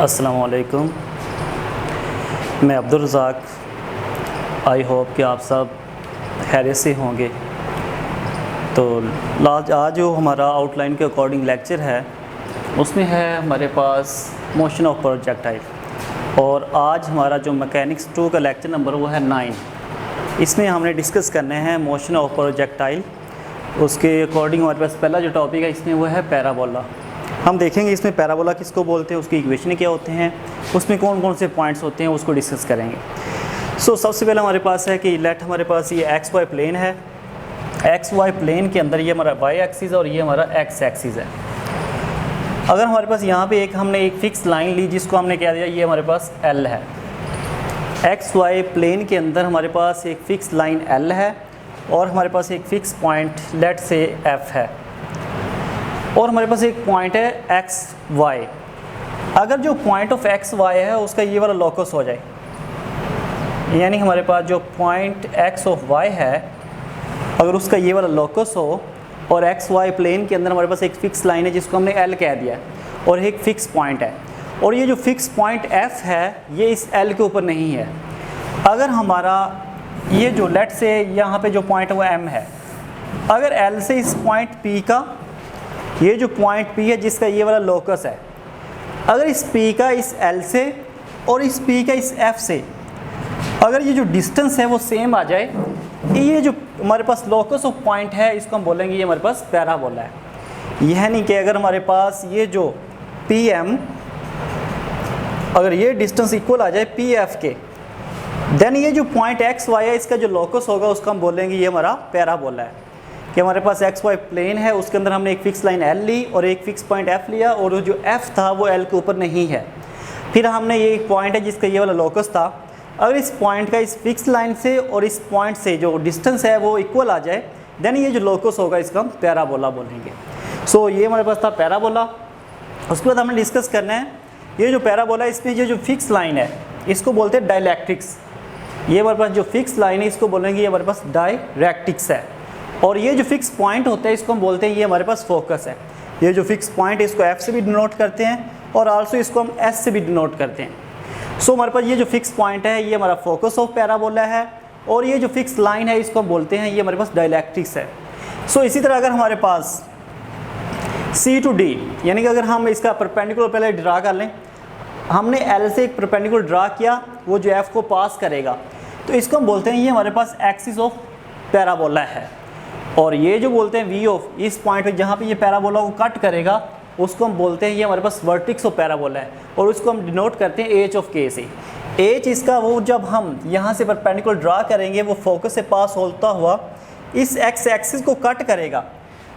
अस्सलाम वालेकुम। मैं अब्दुल रज़ाक। आई होप कि आप सब खैरियत से होंगे। तो आज जो हमारा आउटलाइन के अकॉर्डिंग लेक्चर है उसमें है हमारे पास मोशन ऑफ प्रोजेक्टाइल, और आज हमारा जो मैकेनिक्स 2 का लेक्चर नंबर वो है 9। इसमें हमने डिस्कस करने हैं मोशन ऑफ प्रोजेक्टाइल। उसके अकॉर्डिंग हमारे पास पहला जो टॉपिक है इसमें वो है पैराबोला। हम देखेंगे इसमें पैराबोला किसको बोलते हैं, उसकी इक्वेशन क्या होते हैं, उसमें कौन कौन से पॉइंट्स होते हैं, उसको डिस्कस करेंगे। सबसे पहले हमारे पास है कि लेट हमारे पास ये एक्स वाई प्लेन है। एक्स वाई प्लेन के अंदर ये हमारा वाई एक्सिस है और ये हमारा एक्स एक्सिस है। अगर हमारे पास यहाँ पे हमने एक फ़िक्स लाइन ली जिसको हमने क्या दिया, ये हमारे पास एल है। एक्स वाई प्लेन के अंदर हमारे पास एक फ़िक्स लाइन एल है और हमारे पास एक फ़िक्स पॉइंट लेट से एफ है, और हमारे पास एक पॉइंट है एक्स वाई। अगर जो पॉइंट ऑफ एक्स वाई है उसका ये वाला लोकस हो जाए, यानी हमारे पास जो पॉइंट एक्स ऑफ वाई है अगर उसका ये वाला लोकस हो और एक्स वाई प्लेन के अंदर हमारे पास एक फ़िक्स लाइन है जिसको हमने एल कह दिया और एक फ़िक्स पॉइंट है, और ये जो फ़िक्स पॉइंट एफ है ये इस एल के ऊपर नहीं है। अगर हमारा ये जो लेट से यहाँ पे जो पॉइंट है वो एम है, अगर एल से इस पॉइंट पी का, ये जो पॉइंट पी है जिसका ये वाला लोकस है, अगर इस पी का इस एल से और इस पी का इस एफ से अगर ये जो डिस्टेंस है वो सेम आ जाए, ये जो हमारे पास लोकस ऑफ पॉइंट है इसको हम बोलेंगे ये हमारे पास पैराबोला है। यह नहीं कि अगर हमारे पास ये जो पी एम अगर ये डिस्टेंस इक्वल आ जाए पी एफ के, देन ये जो पॉइंट एक्स वाई है इसका जो लोकस होगा उसको हम बोलेंगे ये हमारा पैराबोला है। कि हमारे पास एक्स वाई प्लेन है, उसके अंदर हमने एक फ़िक्स लाइन एल ली और एक फ़िक्स पॉइंट एफ लिया, और जो एफ था वो एल के ऊपर नहीं है। फिर हमने ये एक पॉइंट है जिसका ये वाला लोकस था, अगर इस पॉइंट का इस फिक्स लाइन से और इस पॉइंट से जो डिस्टेंस है वो इक्वल आ जाए, देन ये जो लोकस होगा इसका हम पैराबोला बोलेंगे। ये हमारे पास था पैराबोला। उसके बाद हमने डिस्कस करना है ये जो पैराबोला, इसमें ये जो फिक्स लाइन है इसको बोलते हैं डायलैक्ट्रिक्स। ये हमारे पास जो फिक्स लाइन है इसको बोलेंगे ये हमारे पास डायरेक्ट्रिक्स है, और ये जो फिक्स पॉइंट होता है इसको हम बोलते हैं ये हमारे पास फोकस है। ये जो फिक्स पॉइंट है इसको एफ से भी डिनोट करते हैं और आल्सो इसको हम एस से भी डिनोट करते हैं। हमारे पास ये जो फिक्स पॉइंट है ये हमारा फोकस ऑफ पैराबोला है, और ये जो फिक्स लाइन है इसको हम बोलते हैं ये हमारे पास डायलैक्ट्रिक्स है। इसी तरह अगर हमारे पास सी टू डी, यानी कि अगर हम इसका परपेंडिकुलर पहले ड्रा कर लें, हमने एल से एक परपेंडिकुलर ड्रा किया वो जो एफ को पास करेगा, तो इसको हम बोलते हैं ये हमारे पास एक्सिस ऑफ पैराबोला है। और ये जो बोलते हैं वी ऑफ, इस पॉइंट पे जहाँ पे ये पैराबोला को कट करेगा उसको हम बोलते हैं ये हमारे पास वर्टिक्स ऑफ पैराबोला है, और उसको हम डिनोट करते हैं एच ऑफ के से। एच इसका वो जब हम यहाँ से परपेंडिकुलर ड्रा करेंगे वो फोकस से पास होता हुआ इस एक्स एक्सिस को कट करेगा,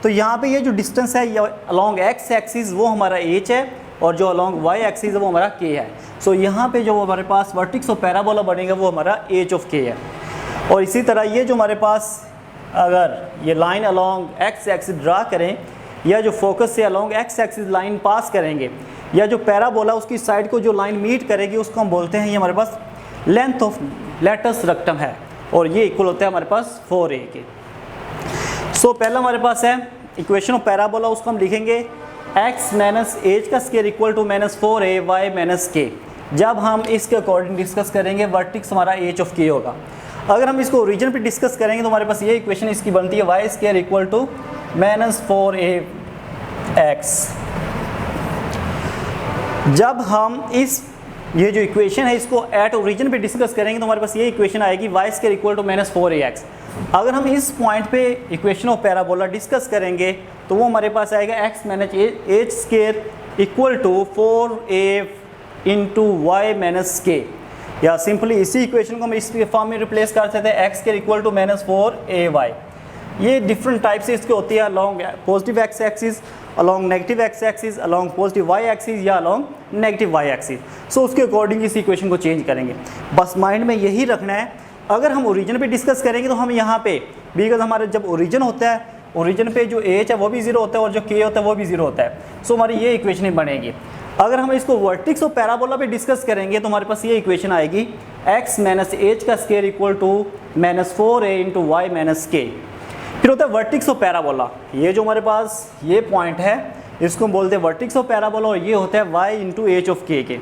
तो यहाँ पे ये जो डिस्टेंस है ये अलॉन्ग एक्स एक्सिस वो हमारा एच है, और जो अलॉन्ग वाई एक्सिस है वो हमारा के है। यहाँ पे जो हमारे पास वर्टिक्स ऑफ पैराबोला बनेगा वो हमारा एच ऑफ के है। और इसी तरह ये जो हमारे पास अगर ये line along x axis draw करें, या जो फोकस से अलॉन्ग एक्स एक्सिस लाइन पास करेंगे, या जो पैराबोला उसकी साइड को जो लाइन मीट करेगी उसको हम बोलते हैं ये हमारे पास लेंथ ऑफ लेटस रेक्टम है, और ये इक्वल होता है हमारे पास 4a के। पहला हमारे पास है इक्वेशन ऑफ पैराबोला, उसको हम लिखेंगे x माइनस एच का square equal to minus 4a y minus k. जब हम इसके अकॉर्डिंग डिस्कस करेंगे वर्टिक्स हमारा एच ऑफ के होगा। अगर हम इसको ओरिजिन पे डिस्कस करेंगे तो हमारे पास ये इक्वेशन इसकी बनती है y square equal to minus 4ax। जब हम ये जो इक्वेशन है इसको एट ओरिजिन पे डिस्कस करेंगे तो हमारे पास ये इक्वेशन आएगी y square equal to minus 4ax। अगर हम इस पॉइंट पे इक्वेशन ऑफ पैराबोला डिस्कस करेंगे तो वो हमारे पास आएगा x minus h square equal to 4a into y minus k, या सिंपली इसी इक्वेशन को हम इस फॉर्म में रिप्लेस कर सकते हैं एक्स के इक्वल टू माइनस 4ay। ये डिफरेंट टाइप से इसके होती है along positive x axis, along negative x axis, along positive y axis, या अलॉन्ग नेगेटिव वाई एक्सिस। उसके अकॉर्डिंग इस इक्वेशन को चेंज करेंगे। बस माइंड में यही रखना है। अगर हम ओरिजिन पे डिस्कस करेंगे तो हम यहाँ पे बिकॉज हमारे जब ओरिजिन होता है, ओरिजिन पे जो एच है वो भी 0 होता है और जो के होता है वो भी 0 होता है। हमारी ये इक्वेशन बनेगी। अगर हम इसको वर्टिक्स और पैराबोला पे डिस्कस करेंगे तो हमारे पास ये इक्वेशन आएगी x माइनस एच का square equal to minus 4a into y minus k. फिर होता है वर्टिक्स ऑफ पैराबोला। ये जो हमारे पास ये पॉइंट है इसको हम बोलते हैं वर्टिक्स ऑफ पैराबोला, और ये होता है y इंटू एच ऑफ के।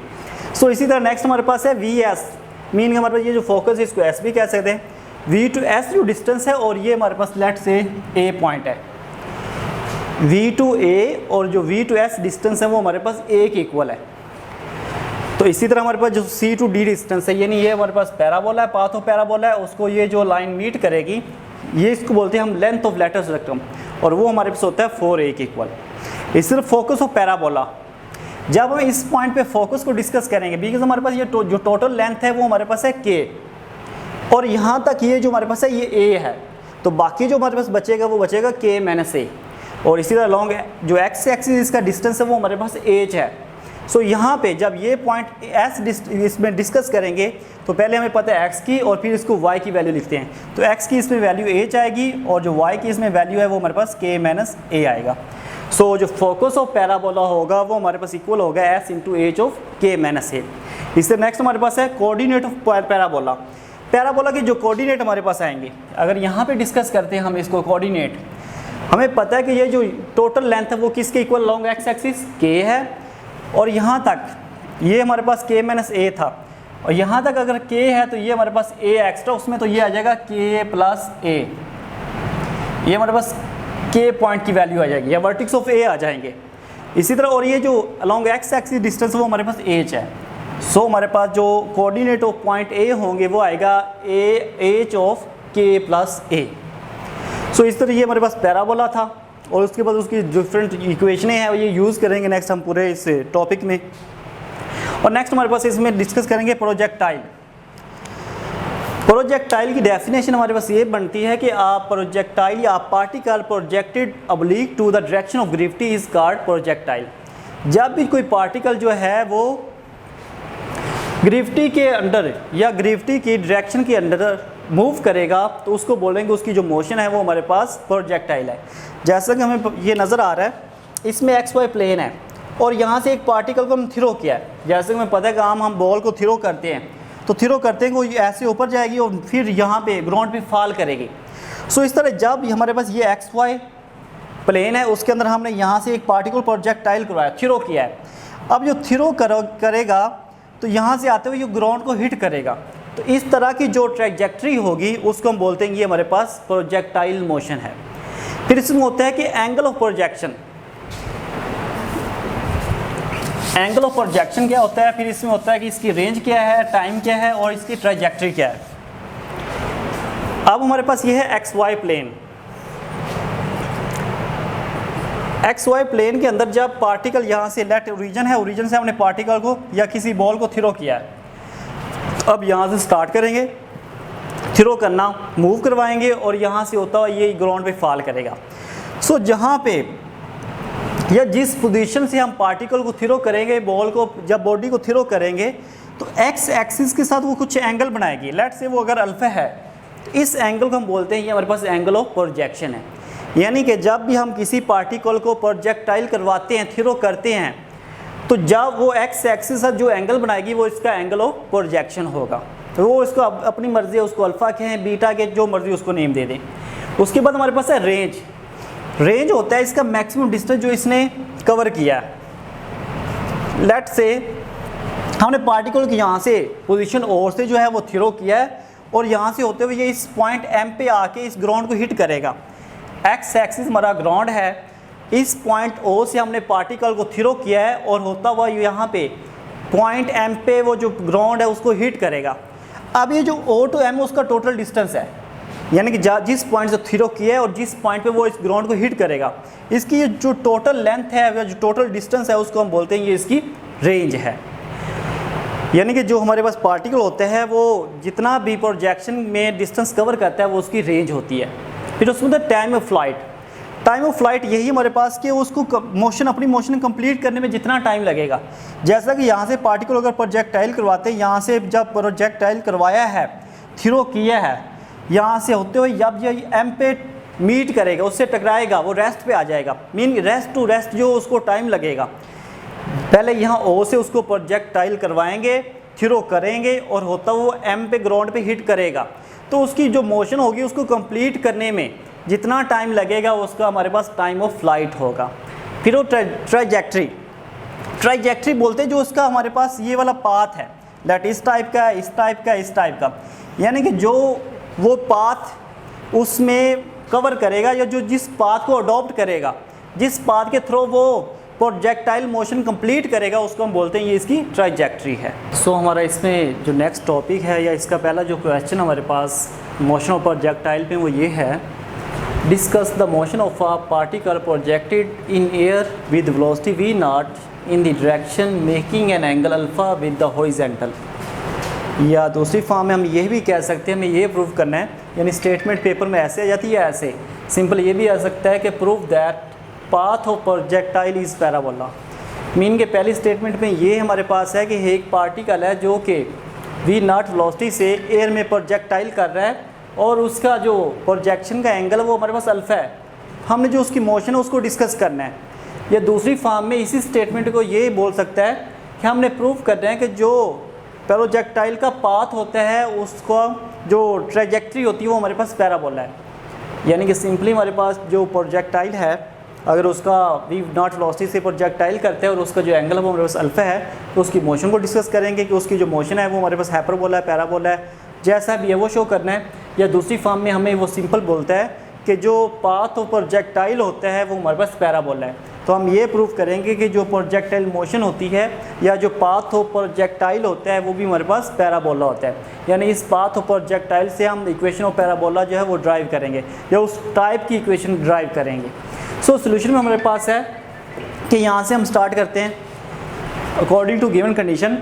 सो इसी तरह नेक्स्ट हमारे पास है वी एस, मीन हमारे पास ये जो फोकस है इसको एस भी कह सकते हैं। वी टू एस जो डिस्टेंस है और ये हमारे पास लेट से ए पॉइंट है, वी टू ए और जो वी टू एस डिस्टेंस है वो हमारे पास ए के इक्वल है। तो इसी तरह हमारे पास जो सी टू डी डिस्टेंस है, यानी ये हमारे पास पैराबोला है, पाथ ऑफ पैराबोला है, उसको ये जो लाइन मीट करेगी ये इसको बोलते हैं हम लेंथ ऑफ लेटस रेक्टम, और वो हमारे पास होता है 4a के इक्वल। इस तरह फोकस ऑफ पैराबोला, जब हम इस पॉइंट पे फोकस को डिस्कस करेंगे, बिकॉज हमारे पास ये जो टोटल लेंथ है वो हमारे पास है k, और यहाँ तक ये जो हमारे पास है ये a है, तो बाकी जो हमारे पास बचेगा वो बचेगा k माइनस a। और इसी तरह लॉन्ग जो x एक्सिस इसका डिस्टेंस है वो हमारे पास h है। सो यहाँ पे जब ये पॉइंट s इसमें डिस्कस करेंगे तो पहले हमें पता है x की और फिर इसको y की वैल्यू लिखते हैं, तो x की इसमें वैल्यू h आएगी और जो y की इसमें वैल्यू है वो हमारे पास k माइनस a आएगा। सो जो फोकस ऑफ पैराबोला होगा वो हमारे पास इक्वल होगा s into H of k minus a। इससे नेक्स्ट हमारे पास है कोऑर्डिनेट ऑफ पैराबोला। पैराबोला के जो कोऑर्डिनेट हमारे पास आएंगे, अगर यहाँ पे डिस्कस करते हैं हम इसको कोऑर्डिनेट, हमें पता है कि ये जो टोटल लेंथ है वो किसके equal long x axis k है, और यहाँ तक ये हमारे पास k माइनस a था, और यहाँ तक अगर k है तो ये हमारे पास a एक्स्ट्रा, उसमें तो ये आ जाएगा k प्लस a, ये हमारे पास k पॉइंट की वैल्यू आ जाएगी या वर्टिक्स ऑफ a आ जाएंगे। इसी तरह और ये जो अलॉन्ग एक्स एक्सिस डिस्टेंस वो हमारे पास h है। सो हमारे पास जो कोऑर्डिनेट ऑफ पॉइंट a होंगे वो आएगा h of k plus a। सो इस तरह ये हमारे पास पैराबोला था, और उसके बाद उसकी डिफरेंट इक्वेशनें हैं ये यूज़ करेंगे नेक्स्ट हम पूरे इस टॉपिक में। और नेक्स्ट हमारे पास इसमें डिस्कस करेंगे प्रोजेक्टाइल। प्रोजेक्टाइल की डेफिनेशन हमारे पास ये बनती है कि आप प्रोजेक्टाइल या particle projected oblique to the direction of gravity is called projectile. जब भी कोई पार्टिकल जो है वो ग्रेविटी के अंडर या ग्रेविटी की डायरेक्शन के अंडर मूव करेगा तो उसको बोलेंगे उसकी जो मोशन है वो हमारे पास प्रोजेक्टाइल है। जैसा कि हमें ये नज़र आ रहा है, इसमें XY प्लेन है और यहाँ से एक पार्टिकल को हम थ्रो किया है। जैसे कि हमें पता है कि हम बॉल को थ्रो करते हैं तो थ्रो करते हैं वो ऐसे ऊपर जाएगी और फिर यहाँ पे ग्राउंड पे फॉल करेगी। सो इस तरह जब हमारे पास ये XY प्लेन है उसके अंदर हमने यहाँ से एक पार्टिकल प्रोजेक्टाइल करवाया, थ्रो किया है। अब जो थ्रो करेगा तो यहाँ से आते हुए ये ग्राउंड को हिट करेगा, तो इस तरह की जो ट्रैजेक्टरी होगी उसको हम बोलते हैं ये हमारे पास प्रोजेक्टाइल मोशन है। फिर इसमें होता है कि angle of projection. Angle of projection क्या होता है, फिर इसमें होता है कि इसकी रेंज क्या है, टाइम क्या है और इसकी ट्रैजेक्टरी क्या है। अब हमारे पास ये है XY प्लेन। XY प्लेन के अंदर जब पार्टिकल यहाँ से लेट ओरिजिन है, ओरिजिन से हमने पार्टिकल को या किसी बॉल को थ्रो किया है, अब यहाँ से स्टार्ट करेंगे थ्रो करना, मूव करवाएंगे और यहाँ से होता हुआ ये ग्राउंड पे फॉल करेगा। सो जहाँ पे या जिस पोजीशन से हम पार्टिकल को थ्रो करेंगे, बॉल को जब बॉडी को थ्रो करेंगे तो एक्स एक्सिस के साथ वो कुछ एंगल बनाएगी। लेट से वो अगर अल्फा है तो इस एंगल को हम बोलते हैं ये हमारे पास एंगल ऑफ प्रोजेक्शन है। यानी कि जब भी हम किसी पार्टिकल को प्रोजेक्टाइल करवाते हैं, थ्रो करते हैं, तो जब वो एक्स एक्सिस साथ जो एंगल बनाएगी वो इसका एंगल ऑफ प्रोजेक्शन होगा। तो वो इसको अपनी मर्ज़ी है, उसको अल्फ़ा कहें, बीटा के, जो मर्ज़ी उसको नेम दे दें। उसके बाद हमारे पास है रेंज। रेंज होता है इसका मैक्सिमम डिस्टेंस जो इसने कवर किया है। लेट से हमने पार्टिकल की यहाँ से पोजीशन और से जो है वो थ्रो किया है और यहाँ से होते हुए ये इस पॉइंट एम पे आके इस ग्राउंड को हिट करेगा। एक्स एक्सिस हमारा ग्राउंड है, इस पॉइंट ओ से हमने पार्टिकल को थ्रो किया है और होता हुआ यहाँ पे पॉइंट एम पे वो जो ग्राउंड है उसको हिट करेगा। अब ये जो ओ टू एम उसका टोटल डिस्टेंस है, यानी कि जिस पॉइंट से थ्रो किया है और जिस पॉइंट पे वो इस ग्राउंड को हिट करेगा, इसकी ये जो टोटल लेंथ है या जो टोटल डिस्टेंस है उसको हम बोलते हैं ये इसकी रेंज है। यानी कि जो हमारे पास पार्टिकल होते हैं वो जितना भी प्रोजेक्शन में डिस्टेंस कवर करता है वो उसकी रेंज होती है। फिर उसमें होता है time of flight. Time of flight यही हमारे पास कि उसको अपनी मोशन कंप्लीट करने में जितना टाइम लगेगा। जैसा कि यहाँ से पार्टिकल अगर प्रोजेक्टाइल करवाते हैं, यहाँ से जब प्रोजेक्टाइल करवाया है, थ्रो किया है, यहाँ से होते हुए जब ये एम पे मीट करेगा, उससे टकराएगा, वो रेस्ट पे आ जाएगा। मीन रेस्ट टू रेस्ट जो उसको टाइम लगेगा, पहले यहाँ ओ से उसको प्रोजेक्टाइल करवाएंगे, थ्रो करेंगे और होता वो एम पे ग्राउंड पे हिट करेगा, तो उसकी जो मोशन होगी उसको कंप्लीट करने में जितना टाइम लगेगा उसका हमारे पास टाइम ऑफ फ्लाइट होगा। फिर वो ट्रैजेक्टरी। ट्राइजेक्टरी बोलते हैं जो उसका हमारे पास ये वाला पाथ है, दैट इस टाइप का, इस टाइप का, इस टाइप का, यानी कि जो वो पाथ उसमें कवर करेगा या जो जिस पाथ को अडॉप्ट करेगा, जिस पाथ के थ्रू वो प्रोजेक्टाइल मोशन कंप्लीट करेगा, उसको हम बोलते हैं ये इसकी ट्राइजेक्टरी है। सो हमारा इसमें जो नेक्स्ट टॉपिक है या इसका पहला जो क्वेश्चन हमारे पास मोशन ऑफ प्रोजेक्टाइल पे वो ये है, discuss the motion of a particle projected in air with velocity v not in the direction making an angle alpha with the horizontal. या दूसरी फॉर्म में हम ये भी कह सकते हैं, हमें ये प्रूव करना है, यानी स्टेटमेंट पेपर में ऐसे आ जाती है, ऐसे सिंपल ये भी आ सकता है कि prove that path of projectile is parabola. Mean के पहली स्टेटमेंट में ये हमारे पास है कि एक पार्टिकल है जो कि v नॉट वेलोसिटी से एयर में प्रोजेक्टाइल कर रहा है और उसका जो प्रोजेक्शन का एंगल है वो हमारे पास अल्फा है। हमने जो उसकी मोशन है उसको डिस्कस करना है। या दूसरी फॉर्म में इसी स्टेटमेंट को ये बोल सकता है कि हमने प्रूव करना है कि जो प्रोजेक्टाइल का पाथ होता है उसका जो ट्रैजेक्टरी होती है वो हमारे पास पैराबोला है। यानी कि सिंपली हमारे पास जो प्रोजेक्टाइल है अगर उसका v नॉट वेलोसिटी से प्रोजेक्टाइल करते हैं और उसका जो एंगल है वो हमारे पास अल्फा है, तो उसकी मोशन को डिस्कस करेंगे कि उसकी जो मोशन है वो हमारे पास हाइपरबोला है, पैराबोला है, जैसा भी है वो शो करना है। या दूसरी फॉर्म में हमें वो सिंपल बोलता है कि जो पाथ ऑफ प्रोजेक्टाइल होता है वो हमारे पास पैराबोला है। तो हम ये प्रूव करेंगे कि जो प्रोजेक्टाइल मोशन होती है या जो पाथ ऑफ प्रोजेक्टाइल होता है वो भी हमारे पास पैराबोला होता है। यानी इस पाथ ऑफ प्रोजेक्टाइल से हम इक्वेशन ऑफ पैराबोला जो है वो ड्राइव करेंगे या उस टाइप की इक्वेशन ड्राइव करेंगे। सो सोल्यूशन में हमारे पास है कि यहाँ से हम स्टार्ट करते हैं। अकॉर्डिंग टू गिवन कंडीशन,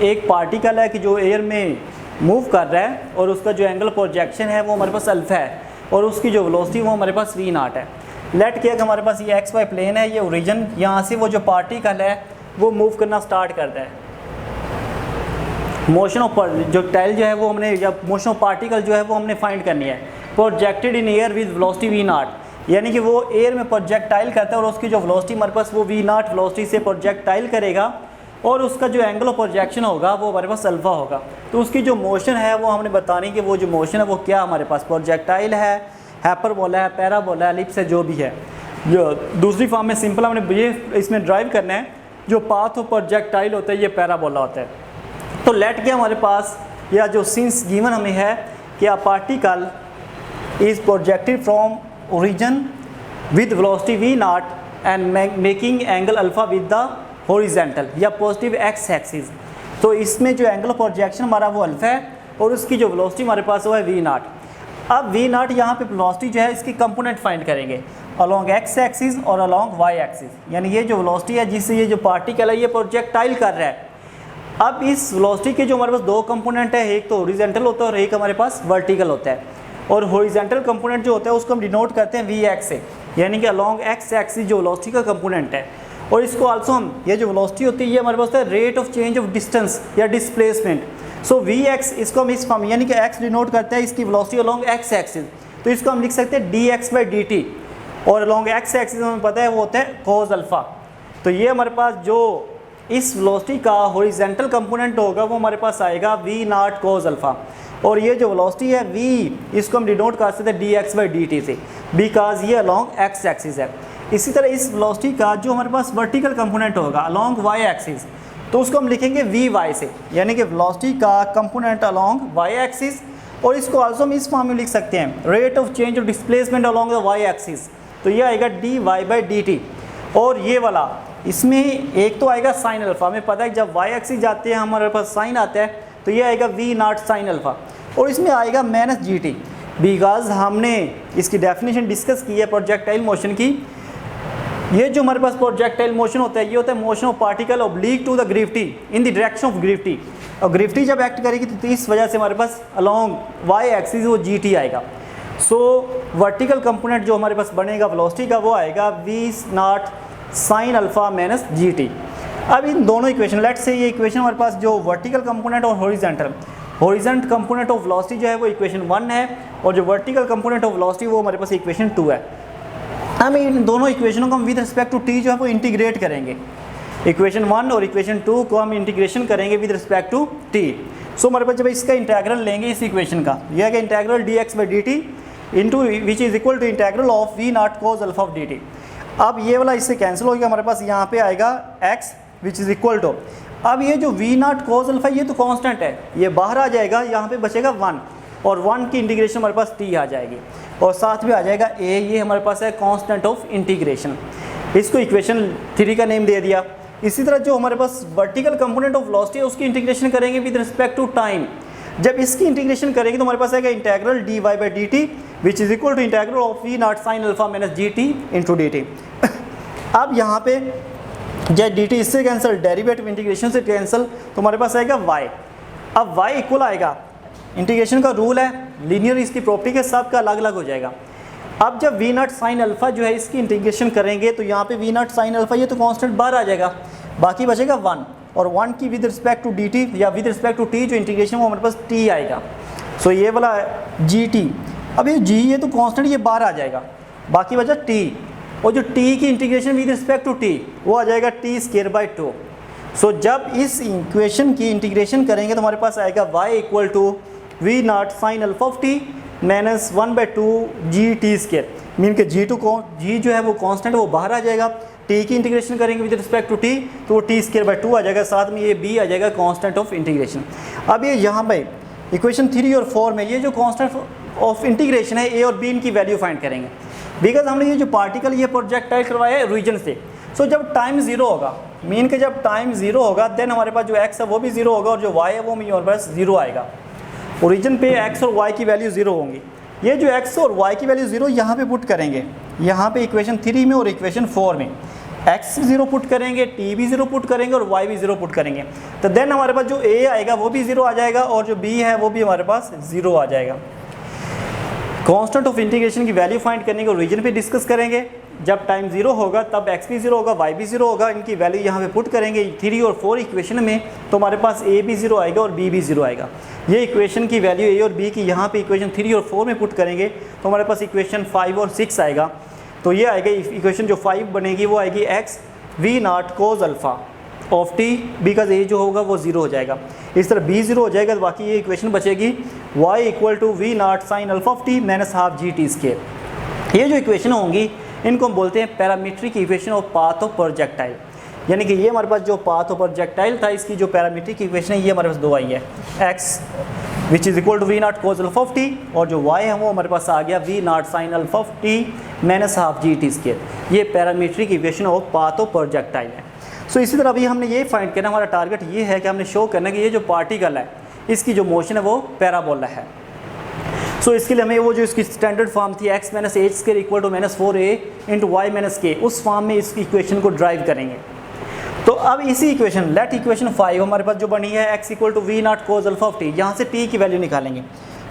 एक पार्टिकल है कि जो एयर में मूव कर रहा है और उसका जो एंगल प्रोजेक्शन है वो हमारे पास अल्फा है और उसकी जो वेलोसिटी वो हमारे पास v नॉट है। लेट किया कि हमारे पास ये एक्स वाई प्लेन है, ये ओरिजिन, यहाँ से वो जो पार्टिकल है वो मूव करना स्टार्ट करता है। मोशन ऑफ जो टाइल जो है वो हमने, या मोशन ऑफ पार्टिकल जो है वो हमने फाइंड करनी है। Projected in air with velocity v not, यानी कि वो एयर में प्रोजेक्टाइल करता है और उसकी जो वेलोसिटी हमारे पास वो v नॉट वेलोसिटी से प्रोजेक्टाइल करेगा और उसका जो एंगल ऑफ प्रोजेक्शन होगा वो हमारे पास अल्फा होगा। तो उसकी जो मोशन है वो हमने बतानी कि वो जो मोशन है वो क्या हमारे पास प्रोजेक्टाइल है, हाइपरबोला है, पैराबोला है, एलिप्स है, जो भी है। जो दूसरी फॉर्म में सिंपल हमने ये इसमें ड्राइव करना है, जो पाथ ऑफ प्रोजेक्टाइल होता है ये पैराबोला होता है। तो लेट के हमारे पास या जो सिंस गिवन हमें है कि a particle is projected from origin with velocity v not and making angle alpha with the horizontal या पॉजिटिव एक्स एक्सिस। तो इसमें जो एंगल ऑफ प्रोजेक्शन हमारा वो अल्फा है और उसकी जो वेलोसिटी हमारे पास वो है v नॉट। अब v नॉट यहाँ पे वेलोसिटी जो है इसकी कंपोनेंट फाइंड करेंगे अलोंग x एक्सिस और अलोंग y एक्सिस, यानी ये जो वेलोसिटी है जिससे ये जो पार्टिकल है ये प्रोजेक्टाइल कर रहा है। अब इस वेलोसिटी के जो हमारे पास दो कंपोनेंट है, एक तो हॉरिजॉन्टल होता है और एक हमारे पास वर्टिकल होता है। और हॉरिजॉन्टल कंपोनेंट जो होता है उसको हम डिनोट करते हैं vx से, यानी कि अलोंग x एक्सिस जो वेलोसिटी का कंपोनेंट है। और इसको आल्सो हम, ये जो वेलोसिटी होती है ये हमारे पास है rate of change of distance या डिस्प्लेसमेंट। सो vx इसको हम इस फॉर्म, यानी कि x डिनोट करते हैं इसकी वेलोसिटी अलोंग x एक्सिस, तो इसको हम लिख सकते हैं dx/dt। और अलोंग x एक्सिस हमें पता है वो होता है cos अल्फा। तो ये हमारे पास जो इस वेलोसिटी का हॉरिजॉन्टल कंपोनेंट होगा वो हमारे पास आएगा v नॉट cos अल्फा। और ये जो वेलोसिटी है v, इसको हम डिनोट कर सकते हैं dx/dt से, बिकॉज ये अलोंग x एक्सिस है। इसी तरह इस वेलोसिटी का जो हमारे पास वर्टिकल कंपोनेंट होगा अलोंग y एक्सिस, तो उसको हम लिखेंगे vy से, यानी कि वेलोसिटी का कंपोनेंट अलोंग y एक्सिस। और इसको आल्सो हम इस फॉर्म में लिख सकते हैं rate of change of displacement along the y axis, तो ये आएगा dy/dt। और ये वाला इसमें एक तो आएगा साइन अल्फा, हमें पता है जब y एक्सिस जाते हैं हमारे पास साइन आता है, तो ये आएगा v नॉट साइन अल्फा। और इसमें आएगा -gt, बिकॉज हमने इसकी डेफिनेशन डिस्कस की है प्रोजेक्टाइल मोशन की। ये जो हमारे पास प्रोजेक्टाइल मोशन होता है ये होता है motion of particle oblique to the gravity in the direction of gravity. और ग्रेविटी जब एक्ट करेगी तो इस वजह से हमारे पास अलोंग y एक्सिस वो gt आएगा। सो वर्टिकल कंपोनेंट जो हमारे पास बनेगा वेलोसिटी का वो आएगा v not sine alpha -gt। अब इन दोनों इक्वेशन, लेट्स से ये इक्वेशन हमारे पास जो वर्टिकल कंपोनेंट और हॉरिजॉन्टल कंपोनेंट ऑफ वेलोसिटी जो है वो इक्वेशन 1 है और जो वर्टिकल कंपोनेंट ऑफ वेलोसिटी वो हमारे पास इक्वेशन 2 है। हम इन दोनों इक्वेशनों को हम विद रिस्पेक्ट टू t जो है वो इंटीग्रेट करेंगे। इक्वेशन 1 और इक्वेशन 2 को हम इंटीग्रेशन करेंगे विद रिस्पेक्ट टू t। सो हमारे पास जब इसका इंटेग्रल लेंगे इस इक्वेशन का, यह है कि integral dx/dt into which is equal to integral of v not cos alpha of dt। अब ये वाला इससे कैंसिल हो गया, हमारे पास यहाँ पे आएगा x which is equal to, अब ये जो वी नॉट कोस अल्फा ये तो कांस्टेंट है, ये बाहर आ जाएगा, यहाँ पे बचेगा 1 और 1 की इंटीग्रेशन हमारे पास टी आ जाएगी और साथ में आ जाएगा ए, ये हमारे पास है कांस्टेंट ऑफ इंटीग्रेशन। इसको इक्वेशन 3 का नेम दे दिया। इसी तरह जो हमारे पास वर्टिकल कंपोनेंट ऑफ वेलोसिटी है उसकी इंटीग्रेशन करेंगे विद रिस्पेक्ट टू टाइम। जब इसकी इंटीग्रेशन करेंगे तो हमारे पास आएगा integral d y by d t which is equal to integral of v not sine alpha minus g t into d t. अब यहाँ पे जब डी टी इससे कैंसिल, डेरिवेटिव इंटीग्रेशन से कैंसिल, तो हमारे पास आएगा वाई। अब वाई इक्वल आएगा, इंटीग्रेशन का रूल है लीनियर, इसकी प्रॉपर्टी के सब का अलग अलग हो जाएगा। अब जब वी नॉट साइन अल्फा जो है इसकी इंटीग्रेशन करेंगे तो यहाँ पे वी नॉट साइन अल्फा ये तो कांस्टेंट बाहर आ जाएगा, बाकी बचेगा 1 और 1 की with respect to d t या विद रिस्पेक्ट टू टी जो इंटीग्रेशन वो हमारे पास टी आएगा। सो ये वाला जी टी, अब ये जी ये तो कांस्टेंट ये बाहर आ जाएगा, बाकी बचा टी और जो टी की integration with respect to t वो आ जाएगा टी स्क्वायर बाई 2। सो जब इस इक्वेशन की इंटीग्रेशन करेंगे तो हमारे पास आएगा y equal to v not sine alpha of t minus 1/2 g t square, mean के जी जी जो है वो कांस्टेंट वो बाहर आ जाएगा, टी की इंटीग्रेशन करेंगे विद रिस्पेक्ट टू टी तो वो टी स्क्वायर बाई 2 आ जाएगा, साथ में ये बी आ जाएगा कांस्टेंट ऑफ इंटीग्रेशन। अब ये यहाँ पे इक्वेशन 3 और 4 में ये जो कांस्टेंट ऑफ इंटीग्रेशन है ए और बी इनकी वैल्यू फाइंड करेंगे, बिकॉज हमने ये जो पार्टिकल ये प्रोजेक्टाइल करवाया है रीजन से। सो जब टाइम 0 होगा, मीन के जब टाइम 0 होगा देन हमारे पास जो x है वो भी 0 होगा और जो y है वो हमारे पास 0 आएगा। ओरिजिन पे x और y की वैल्यू 0 होंगी। ये जो x और y की वैल्यू 0 यहाँ पे पुट करेंगे, यहाँ पे इक्वेशन 3 में और इक्वेशन 4 में x 0 पुट करेंगे, t भी 0 पुट करेंगे और y भी 0 पुट करेंगे, तो देन हमारे पास जो a आएगा वो भी 0 आ जाएगा और जो b है वो भी हमारे पास 0 आ जाएगा। कांस्टेंट ऑफ इंटीग्रेशन की वैल्यू फाइंड करने के ओरिजिन पे डिस्कस करेंगे। जब टाइम 0 होगा तब x भी 0 होगा, y भी 0 होगा, इनकी वैल्यू यहाँ पे पुट करेंगे 3 और 4 इक्वेशन में, तो हमारे पास a भी 0 आएगा और b भी 0 आएगा। ये इक्वेशन की वैल्यू a और b की यहाँ पे इक्वेशन 3 और 4 में पुट करेंगे तो हमारे पास इक्वेशन 5 और 6 आएगा। तो ये आएगा इक्वेशन जो 5 बनेगी वो आएगी x v not cos alpha of t, because ए जो होगा वो 0 हो जाएगा। इस तरह b 0 हो जाएगा तो बाकी ये इक्वेशन बचेगी y equal to v not sine alpha of t minus half g t square. ये जो इक्वेशन होंगी इनको हम बोलते हैं parametric equation of path of projectile, यानी कि ये हमारे पास जो पाथ ऑफ प्रोजेक्टाइल था इसकी जो पैरामीट्रिक इक्वेशन है ये हमारे पास 2 आई है, x which is equal to v not cos alpha of t और जो y है वो हमारे पास आ गया v not sine alpha of t minus half g t square. ये parametric equation of path of projectile है। सो इसी तरह अभी हमने ये फाइंड करना, हमारा टारगेट ये है कि हमने शो करना कि ये जो पार्टिकल है इसकी जो मोशन है वो पैराबोला है। सो इसके लिए हमें वो जो इसकी स्टैंडर्ड फॉर्म थी x minus h square equal to minus 4a into y minus k, उस फॉर्म में इस इक्वेशन को ड्राइव करेंगे। तो अब इसी इक्वेशन लेट इक्वेशन 5 हमारे पास जो बनी है x equal to v not cos alpha of t, यहाँ से t की वैल्यू निकालेंगे।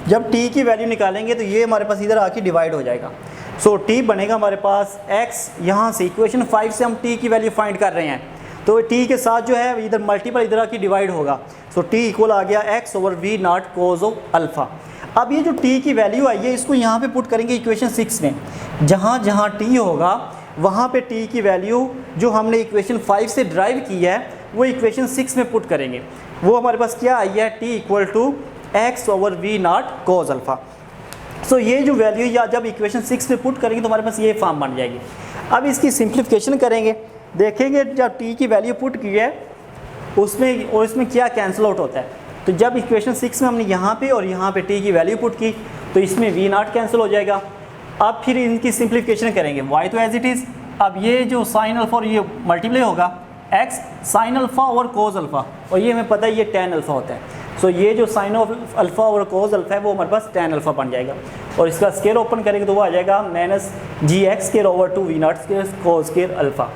जब t की वैल्यू निकालेंगे तो ये हमारे पास इधर आके डिवाइड हो जाएगा। सो t बनेगा हमारे पास x, यहाँ से इक्वेशन 5 से हम t की वैल्यू फाइंड कर रहे हैं तो t के साथ जो है इधर मल्टीपल इधर आके डिवाइड होगा। सो t इक्वल आ गया x over v not cos of alpha. अब ये जो t की वैल्यू आई है इसको यहाँ पे पुट करेंगे इक्वेशन 6 में, जहाँ जहाँ t होगा वहाँ पे t की वैल्यू जो हमने इक्वेशन 5 से ड्राइव की है वो इक्वेशन 6 में पुट करेंगे। वो हमारे पास क्या आई है, t equal to x over v not cos alpha. So ये जो वैल्यू या जब इक्वेशन 6 में पुट करेंगे तो हमारे पास ये फॉर्म बन जाएगी। अब इसकी सिंप्लीफिकेशन करेंगे, देखेंगे जब t की वैल्यू पुट की है उसमें और इसमें क्या कैंसिल आउट होता है। तो जब इक्वेशन 6 में हमने यहाँ पे और यहाँ पे t की वैल्यू पुट की तो इसमें वी नॉट कैंसिल हो जाएगा। अब फिर इनकी सिंप्लीफिकेशन करेंगे, y तो एज इट इज़, अब ये जो साइन अल्फ़ा और ये मल्टीप्लाई होगा x साइन अल्फ़ा और कोस अल्फ़ा, और ये हमें पता है ये टैन अल्फ़ा होता है। सो ये जो साइन ऑफ अल्फ़ा और कोस अल्फ़ा है वो हमारे पास टैन अल्फ़ा बन जाएगा और इसका स्केयर ओपन करेंगे तो वो आ जाएगा minus g x square over 2 v not square cos square alpha.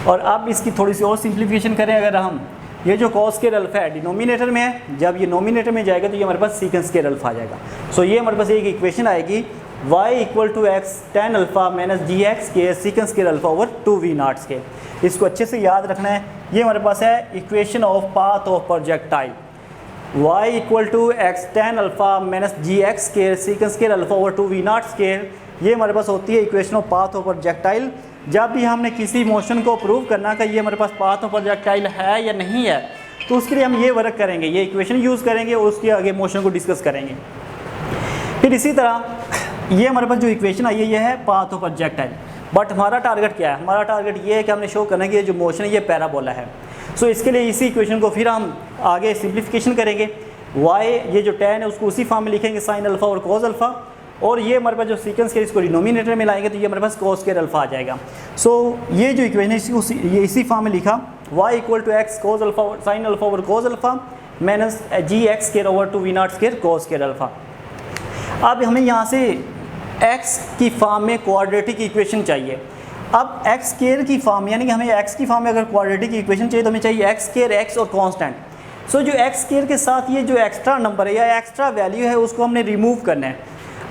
और अब इसकी थोड़ी सी और सिंप्लीफिकेशन करें, अगर हम ये जो कॉस स्केयर अल्फ़ा है डिनोमिनेटर में है, जब ये नोमिनेटर में जाएगा तो ये हमारे पास सीकेंस स्केयर अल्फ़ा आ जाएगा। सो ये हमारे पास एक इक्वेशन आएगी y equal to x tan alpha minus g x के sec square alpha over 2 v not square. इसको अच्छे से याद रखना है। ये हमारे पास है equation of path of projectile, y equal to x tan alpha minus g x के sec square alpha over 2 v not square. ये हमारे पास होती है equation of path of projectile. जब भी हमने किसी मोशन को प्रूव करना कि ये हमारे पास पाथ ऑफ प्रोजेक्टाइल है या नहीं है तो उसके लिए हम ये वर्क करेंगे, ये इक्वेशन यूज़ करेंगे और उसके आगे मोशन को डिस्कस करेंगे। फिर इसी तरह ये हमारे पास जो इक्वेशन आई है ये है पाथ ऑफ प्रोजेक्टाइल, बट हमारा टारगेट क्या है, हमारा टारगेट ये है कि हमने शो करना है कि ये जो मोशन है ये पैराबोला है। सो इसके लिए इसी इक्वेशन को फिर हम आगे सिंप्लीफिकेशन करेंगे। y ये जो tan है उसको उसी फॉर्म में लिखेंगे sin अल्फ़ा और cos अल्फ़ा, और ये हमारे पास जो सीक्वेंस के इसको डिनोमिनेटर में लाएंगे तो ये हमारे पास cos स्क्वायर अल्फ़ा आ जाएगा। सो ये जो इक्वेशन है ये इसी फॉर्म में लिखा y equal to x cos alpha sin alpha over cos alpha minus g x square over 2v0 square cos square alpha. अब हमें यहाँ से x की फॉर्म में क्वाड्रेटिक इक्वेशन चाहिए। अब x स्क्वायर की फॉर्म यानी कि हमें x की फॉर्म में अगर क्वाड्रेटिक इक्वेशन चाहिए तो हमें चाहिए x स्क्वायर x और कांस्टेंट। सो जो x स्क्वायर के साथ ये जो एक्स्ट्रा नंबर है या एक्स्ट्रा वैल्यू है उसको हमने रिमूव करना है।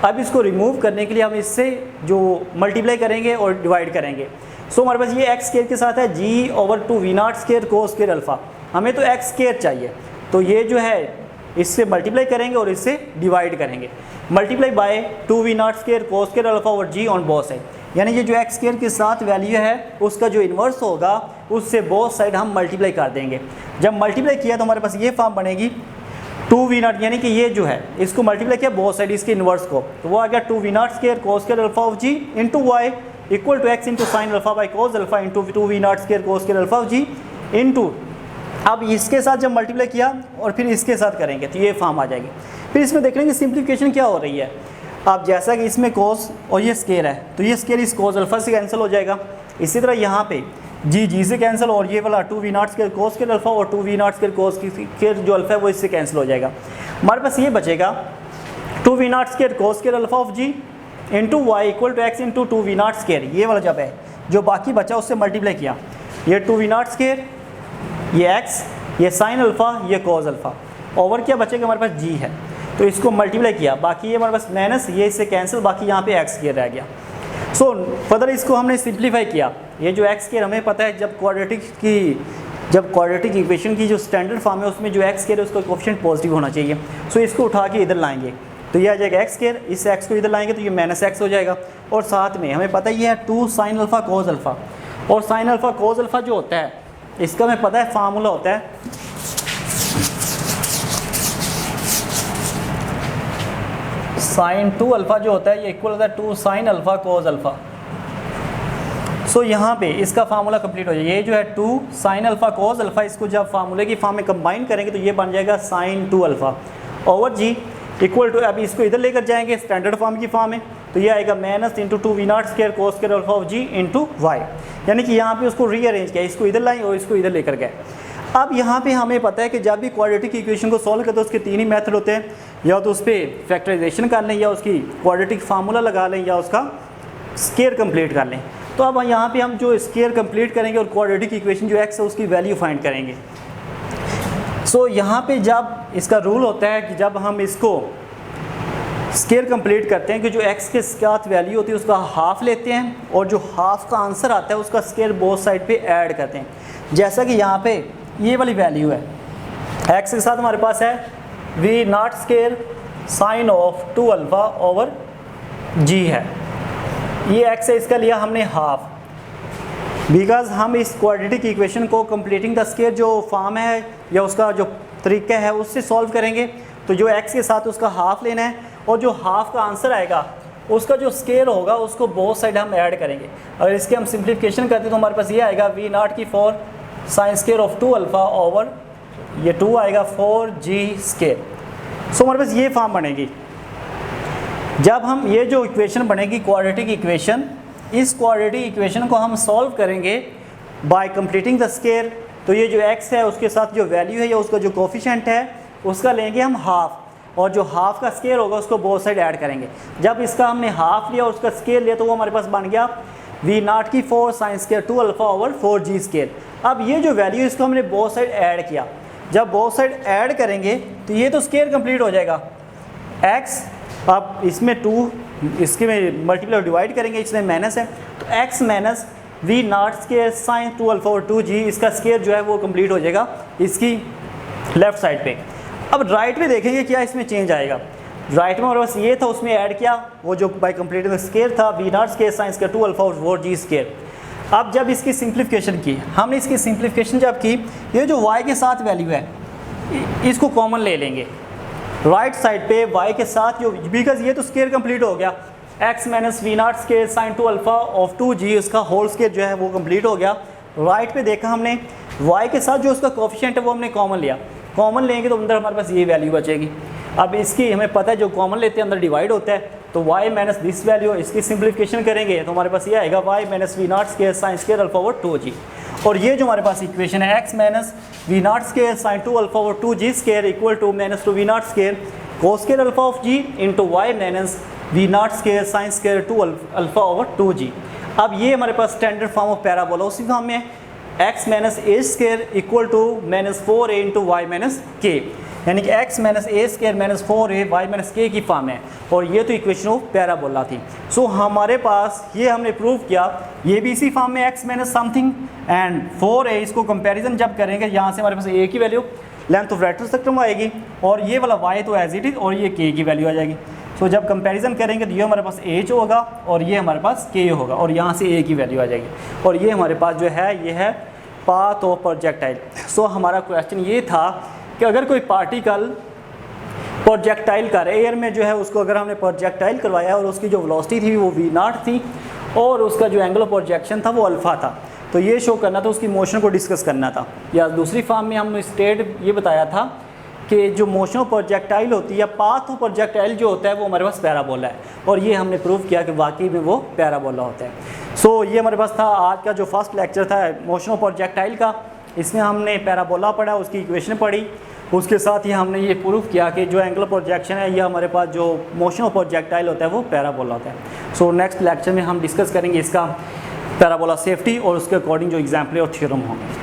अब इसको रिमूव करने के लिए हम इससे जो मल्टीप्लाई करेंगे और डिवाइड करेंगे। सो हमारे पास ये x स्क्वायर के साथ है g over 2v0 square cos square alpha, हमें तो x स्क्वायर चाहिए तो ये जो है इससे मल्टीप्लाई करेंगे और इससे डिवाइड करेंगे। Multiply by 2v0 square cos square alpha over g on both side, यानी ये जो x स्क्वायर के साथ वैल्यू है उसका जो इन्वर्स होगा उससे बोथ साइड हम मल्टीप्लाई कर देंगे। जब मल्टीप्लाई किया तो हमारे पास ये फॉर्म बनेगी 2v0, यानी कि ये जो है इसको मल्टीप्लाई किया बोथ साइड इसके इन्वर्स को, तो वो आ गया 2v0 square cos square alpha of g into y equal to x into sine alpha by cos alpha into 2v0 square cos square alpha of g into, अब इसके साथ जब मल्टीप्लाई किया और फिर इसके साथ करेंगे तो ये फॉर्म आ जाएगी। फिर इसमें देख लेंगे सिंप्लीफिकेशन क्या हो रही है। अब जैसा कि इसमें cos और ये स्क्वायर है तो ये स्क्वायर इस cos अल्फ़ा से कैंसिल हो जाएगा। इसी तरह यहाँ पे जी से कैंसिल और ये वाला 2v0 square cos square alpha और 2v0 स्क्वायर cos स्क्वायर जो अल्फ़ा है वो इससे कैंसिल हो जाएगा। हमारे पास ये बचेगा 2v0 square cos square alpha of g into y equal to x into 2v0 square, ये वाला जब है जो बाकी बचा उससे मल्टीप्लाई किया, ये 2v0 स्क्वायर ये x ये साइन अल्फ़ा ये cos अल्फ़ा, ओवर क्या बचेगा हमारे पास g है तो इसको मल्टीप्लाई किया, बाकी ये हमारे पास माइनस ये इससे कैंसिल, बाकी यहाँ पे x स्क्वायर रह गया। सो फर्दर इसको हमने सिंप्लीफाई किया। ये जो x स्क्वायर हमें पता है जब क्वाड्रेटिक इक्वेशन की जो स्टैंडर्ड फॉर्म है उसमें जो x स्क्वायर है उसका कोएफिशिएंट पॉजिटिव होना चाहिए। सो इसको उठा के इधर लाएंगे तो ये आ जाएगा x स्क्वायर, इस x को इधर लाएंगे तो ये माइनस x हो जाएगा, और साथ में हमें पता ही है 2 साइन अल्फ़ा cos अल्फ़ा, और साइन अल्फ़ा cos अल्फ़ा जो होता है इसका हमें पता है फार्मूला होता है साइन 2 अल्फ़ा जो होता है ये इक्वल होता है 2 साइन अल्फ़ा cos अल्फ़ा। सो यहाँ पे इसका फार्मूला कंप्लीट हो जाएगा। ये जो है 2 साइन अल्फ़ा cos अल्फ़ा, इसको जब फार्मूले की फॉर्म में कंबाइन करेंगे तो ये बन जाएगा sine 2 alpha over g equal to, अभी इसको इधर लेकर जाएंगे स्टैंडर्ड फॉर्म की फॉर्म में तो ये आएगा minus into 2v0 square cos square alpha of g into y, यानी कि यहाँ पे उसको रीअरेंज किया, इसको इधर लाए और इसको इधर लेकर गए। अब यहाँ पे हमें पता है कि जब भी क्वाड्रेटिक इक्वेशन को सॉल्व करते हैं उसके तीन ही मेथड होते हैं, या तो उस पर फैक्टराइजेशन कर लें या उसकी क्वाड्रेटिक फार्मूला लगा लें या उसका स्क्वायर कंप्लीट कर लें। तो अब यहाँ पे हम जो स्क्वायर कंप्लीट करेंगे और क्वाड्रेटिक इक्वेशन जो x है उसकी वैल्यू फाइंड करेंगे। सो यहाँ पे जब इसका रूल होता है कि जब हम इसको स्क्वायर कंप्लीट करते हैं कि जो x के साथ वैल्यू होती है उसका हाफ लेते हैं और जो हाफ का आंसर आता है उसका स्क्वायर बोथ साइड पे ऐड करते हैं। जैसा कि यहाँ पे ये वाली वैल्यू है x के साथ हमारे पास है v0 square sine of 2 alpha over g है, ये x है, इसका लिया हमने हाफ, बिकॉज हम इस क्वाड्रेटिक इक्वेशन को कंप्लीटिंग द स्क्वायर जो फॉर्म है या उसका जो तरीका है उससे सॉल्व करेंगे तो जो x के साथ उसका हाफ लेना है और जो हाफ का आंसर आएगा उसका जो स्क्वायर होगा उसको बोथ साइड हम ऐड करेंगे। अगर इसके हम सिंप्लीफिकेशन करते हैं तो हमारे पास ये आएगा v0 की 4 sine square of 2 alpha over ये 2 आएगा 4g स्क्वायर। सो हमारे पास ये फॉर्म बनेगी। जब हम ये जो इक्वेशन बनेगी क्वाड्रेटिक इक्वेशन, इस क्वाड्रेटिक इक्वेशन को हम सॉल्व करेंगे बाय कंप्लीटिंग द स्क्वायर, तो ये जो x है उसके साथ जो वैल्यू है या उसका जो कोफिशिएंट है उसका लेंगे हम हाफ, और जो हाफ का स्क्वायर होगा उसको बोथ साइड ऐड करेंगे। जब इसका हमने हाफ लिया और उसका स्क्वायर लिया तो वो हमारे पास बन गया v0 की 4 sine square 2 alpha over 4g square. अब ये जो वैल्यू इसको हमने बोथ साइड ऐड किया, जब बोथ साइड ऐड करेंगे तो ये तो स्क्वायर कंप्लीट हो जाएगा x, अब इसमें 2 इसके में मल्टीप्लाई और डिवाइड करेंगे, इसमें माइनस है तो x minus v0 square sine 2 alpha over 2g, इसका स्क्वायर जो है वो कंप्लीट हो जाएगा इसकी लेफ़्ट साइड पे। अब राइट में देखेंगे क्या इसमें चेंज आएगा। राइट में हमारे पास ये था उसमें ऐड किया वो जो बाय कंप्लीटिंग स्क्वायर था v0 square sine square 2 alpha over 4g square. अब जब इसकी सिंप्लीफिकेशन की, हमने इसकी सिंप्लीफिकेशन जब की, ये जो y के साथ वैल्यू है इसको कॉमन ले लेंगे राइट साइड पे y के साथ, जो बिकॉज ये तो स्क्वायर कंप्लीट हो गया, x minus v0 square sine 2 alpha of 2g उसका होल स्क्वायर जो है वो कंप्लीट हो गया। राइट पे देखा हमने y के साथ जो उसका कोफिशिएंट है वो हमने कॉमन लिया, कॉमन लेंगे तो अंदर हमारे पास ये वैल्यू बचेगी। अब इसकी हमें पता है जो कॉमन लेते हैं अंदर डिवाइड होता है, तो y माइनस दिस वैल्यू, इसकी सिंप्लीफिकेशन करेंगे तो हमारे पास ये आएगा y minus v not square sine square alpha over 2g। और ये जो हमारे पास इक्वेशन है x minus v not square sine 2 alpha over 2g square equal to minus 2 v not square cos square alpha of g into y minus v not square sine square 2 alpha over 2g। अब ये हमारे पास standard form of parabola उसी form में x minus a square equal to minus 4a into y minus k, यानी कि x minus a square minus 4a y minus k की form है। और ये तो इक्वेशन ऑफ पैराबोला थी। सो हमारे पास ये हमने प्रूव किया, ये भी इसी फॉर्म में x minus something and 4a, इसको कंपैरिजन जब करेंगे यहाँ से हमारे पास a की value length of rectal spectrum आएगी और ये वाला y तो एज इट इज और ये k की वैल्यू आ जाएगी। सो जब कंपैरिजन करेंगे तो ये हमारे पास h होगा और ये हमारे पास k होगा और यहाँ से a की वैल्यू आ जाएगी। और ये हमारे पास जो है ये है पाथ ऑफ प्रोजेक्टाइल। सो हमारा क्वेश्चन ये था कि अगर कोई पार्टिकल प्रोजेक्टाइल कर एयर में जो है उसको अगर हमने प्रोजेक्टाइल करवाया और उसकी जो वेलोसिटी थी वो v नॉट थी और उसका जो एंगल ऑफ प्रोजेक्शन था वो अल्फ़ा था, तो ये शो करना था, उसकी मोशन को डिस्कस करना था। या दूसरी फॉर्म में हमने स्टेट ये बताया था कि जो मोशन ऑफ प्रोजेक्टाइल होती है या पाथ ऑफ प्रोजेक्टाइल जो होता है वो हमारे पास पैराबोला है और ये हमने प्रूव किया कि वाकई में वो पैराबोला होता है। सो ये हमारे पास था आज का जो फर्स्ट लेक्चर था मोशन ऑफ प्रोजेक्टाइल का। इसमें हमने पैराबोला पढ़ा, उसकी इक्वेशन पढ़ी, उसके साथ ही हमने ये प्रूव किया कि जो एंगल प्रोजेक्शन है या हमारे पास जो मोशन ऑफ प्रोजेक्टाइल होता है वो पैराबोला होता है। सो नेक्स्ट लेक्चर में हम डिस्कस करेंगे इसका पैराबोला सेफ्टी और उसके अकॉर्डिंग जो एग्जाम्पल और थ्योरम होंगे।